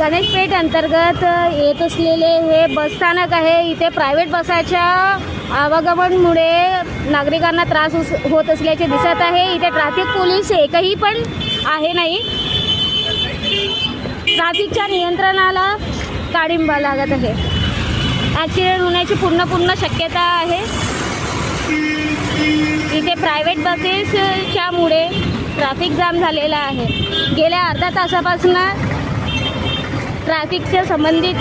गणेशपेठ अंतर्गत येत असलेले हे बसस्थानक आहे. इथे प्रायव्हेट बसाच्या आवागमनामुळे नागरिकांना त्रास होत असल्याचे दिसत आहे. इथे ट्रॅफिक पोलीस एकही पण आहे नाही. ट्रॅफिकच्या नियंत्रणाला काळिंबा लागत आहे. ॲक्सिडेंट होण्याची पूर्ण शक्यता आहे. इथे प्रायव्हेट बसेसच्यामुळे ट्रॅफिक जाम झालेला आहे. गेल्या अर्धा तासापासून ट्रॅफिकच्या संबंधित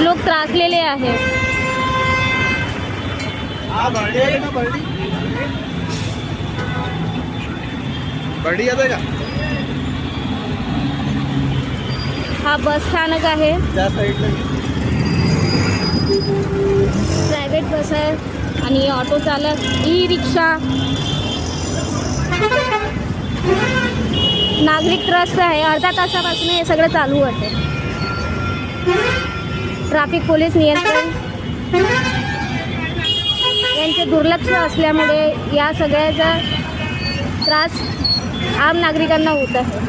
लोक त्रासलेले आहेत. हा बस स्थानक आहे. प्रायव्हेट बस आहे आणि ऑटो चालक, ई रिक्षा, नागरिक त्रस्त आहे. अर्धा तासापासून हे सगळं चालू आहे. ट्रॅफिक पोलीस नियंत्रण यांचे दुर्लक्ष असल्यामुळे या सगळ्याचा त्रास आम नागरिकांना होत आहे.